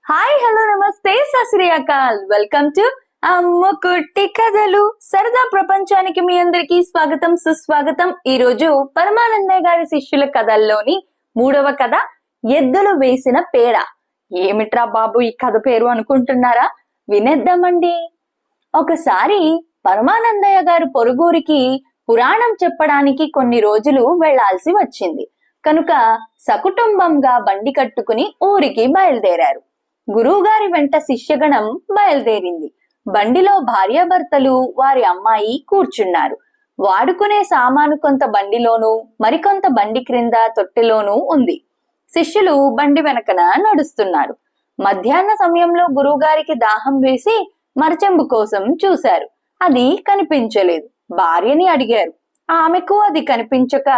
Hi hello నమస్తే సత్ శ్రీ అకాల్. Welcome to అమ్మ కుట్టి కథలు. సరదా ప్రపంచానికి మీ అందరికి స్వాగతం సుస్వాగతం. ఈ రోజు పరమానందయ్య గారి శిష్యుల కథల్లోని 3వ కథ ఎద్దులు వేసిన పేడ. ఏమిట్రా బాబు ఈ కథ పేరు అనుకుంటున్నారా? వినేద్దామండి. ఒకసారి పరమానందయ్య గారు పొరుగురికి పురాణం చెప్పడానికి కొన్ని రోజులు వెళ్లాల్సి వచ్చింది కనుక సకుటుంబంగా బండి కట్టుకుని ఊరికి బయలుదేరారు. గురువుగారి వెంట శిష్యగణం బయలుదేరింది. బండిలో భార్యాభర్తలు వారి అమ్మాయి కూర్చున్నారు. వాడుకునే సామాను కొంత బండిలోనూ మరికొంత బండి క్రింద తొట్టెలోనూ ఉంది. శిష్యులు బండి వెనకన నడుస్తున్నారు. మధ్యాహ్న సమయంలో గురువుగారికి దాహం వేసి మరచెంబు కోసం చూశారు. అది కనిపించలేదు. భార్యని అడిగారు. ఆమెకు అది కనిపించక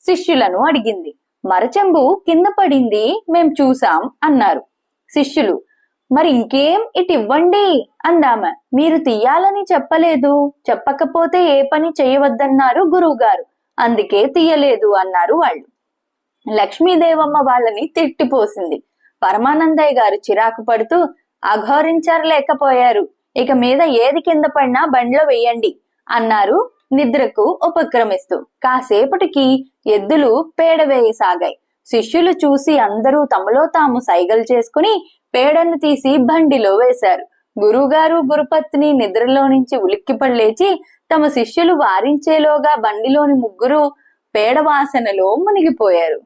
శిష్యులను అడిగింది. మరచెంబు కింద పడింది, మేం చూసాం అన్నారు. శిష్యులు, మరి ఇంకేం ఇటు ఇవ్వండి అందామె. మీరు తీయాలని చెప్పలేదు, చెప్పకపోతే ఏ పని చేయవద్దన్నారు గురువుగారు, అందుకే తీయలేదు అన్నారు వాళ్ళు. లక్ష్మీదేవమ్మ వాళ్ళని తిట్టిపోసింది. పరమానందయ్య గారు చిరాకు పడుతూ, అఘోరించలేకపోయారు, ఇక మీద ఏది కింద పడినా బండిలో వెయ్యండి అన్నారు నిద్రకు ఉపక్రమిస్తూ. కాసేపటికి ఎద్దులు పేడ వేయసాగాయి. శిష్యులు చూసి అందరూ తమలో తాము సైగలు చేసుకుని పేడను తీసి బండిలో వేశారు. గురువుగారు గురుపత్ని నిద్రలో నుంచి ఉలిక్కిపడి లేచి తమ శిష్యులు వారించేలోగా బండిలోని ముగ్గురు పేడ వాసనలో మునిగిపోయారు.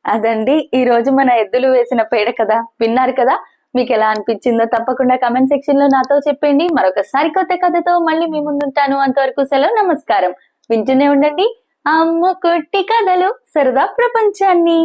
అదండి ఈ రోజు మన ఎద్దులు వేసిన పేడ కదా. విన్నారు కదా? మీకు ఎలా అనిపించిందో తప్పకుండా కమెంట్ సెక్షన్ లో నాతో చెప్పండి. మరొకసారి కొత్త కథతో మళ్ళీ మీ ముందుంటాను. అంతవరకు సెలవు, నమస్కారం. వింటూనే ఉండండి అమ్మ కుట్టి కథలు, సరదా ప్రపంచాన్ని.